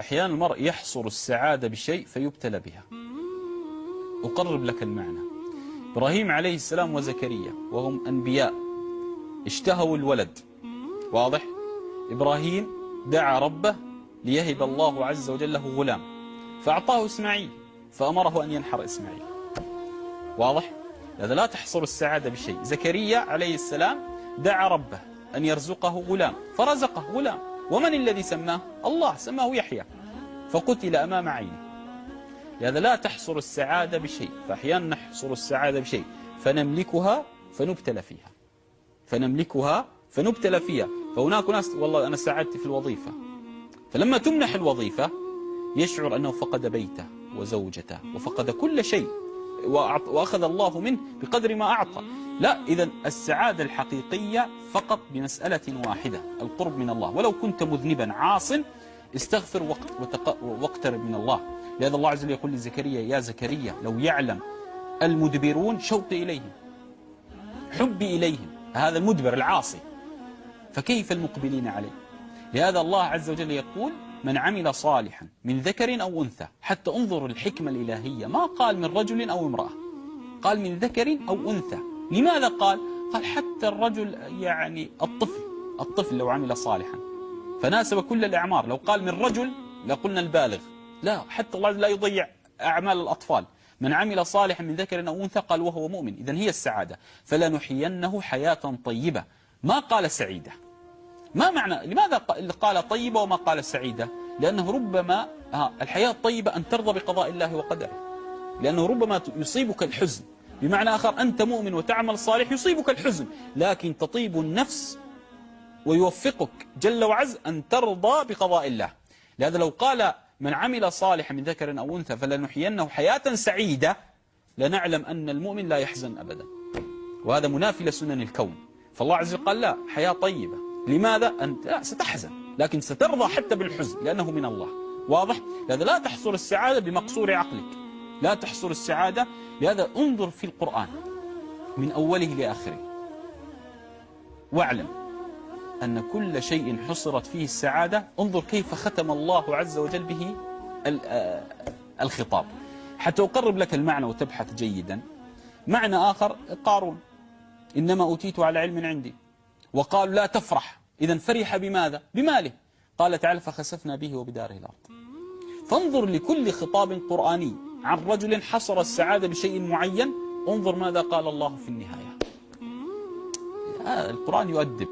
أحيانا المرء يحصر السعادة بشيء فيبتلى بها. أقرب لك المعنى. إبراهيم عليه السلام وزكريا وهم أنبياء اشتهوا الولد، واضح؟ إبراهيم دعا ربه ليهب الله عز وجل له غلام، فأعطاه إسماعيل، فأمره أن ينحر إسماعيل، واضح؟ هذا لا تحصر السعادة بشيء. زكريا عليه السلام دعا ربه أن يرزقه غلام، فرزقه غلام، ومن الذي سماه؟ الله، سماه يحيى، فقتل أمام عينه. لهذا لا تحصر السعادة بشيء، فأحيانا نحصر السعادة بشيء فنملكها فنبتلى فيها، فنملكها فنبتلى فيها. فهناك ناس والله أنا سعادتي في الوظيفة، فلما تمنح الوظيفة يشعر أنه فقد بيته وزوجته وفقد كل شيء، وأخذ الله منه بقدر ما أعطى. لا، إذن السعادة الحقيقية فقط بمسألة واحدة، القرب من الله. ولو كنت مذنبا عاص استغفر واقترب من الله. لهذا الله عز وجل يقول لزكريا: يا زكريا لو يعلم المدبرون شوقي إليهم، حبي إليهم، هذا المدبر العاصي، فكيف المقبلين عليه؟ لهذا الله عز وجل يقول: من عمل صالحا من ذكر أو أنثى. حتى انظر الحكمة الإلهية، ما قال من رجل أو امرأة، قال من ذكر أو أنثى. لماذا قال حتى الرجل، يعني الطفل لو عمل صالحا، فناسب كل الأعمار. لو قال من رجل لقلنا البالغ، لا، حتى الله لا يضيع أعمال الأطفال. من عمل صالحا من ذكر أو أنثى قال وهو مؤمن. إذن هي السعادة، فلنحيينه حياة طيبة، ما قال سعيدة. ما معنى لماذا قال طيبة وما قال سعيدة؟ لأنه ربما الحياة الطيبة أن ترضى بقضاء الله وقدره، لأنه ربما يصيبك الحزن. بمعنى آخر، أنت مؤمن وتعمل صالح يصيبك الحزن، لكن تطيب النفس ويوفقك جل وعز أن ترضى بقضاء الله. لهذا لو قال من عمل صالحا من ذكر أو أنثى فلنحيينه حياة سعيدة، لنعلم أن المؤمن لا يحزن أبدا، وهذا منافي لسنن الكون. فالله عز وجل قال لا، حياة طيبة. لماذا؟ أنت لا ستحزن لكن سترضى حتى بالحزن لأنه من الله، واضح؟ لهذا لا تحصر السعادة بمقصور عقلك، لا تحصر السعادة. لهذا انظر في القرآن من أوله لآخره واعلم أن كل شيء حصرت فيه السعادة. انظر كيف ختم الله عز وجل به الخطاب. حتى أقرب لك المعنى وتبحث جيدا. معنى آخر: قارون إنما أوتيت على علم عندي، وقالوا لا تفرح. إذن فرح بماذا؟ بماله. قال تعالى: فخسفنا به وبداره الأرض. فانظر لكل خطاب قرآني عن رجل حصر السعادة بشيء معين، انظر ماذا قال الله في النهاية. القرآن يؤدب.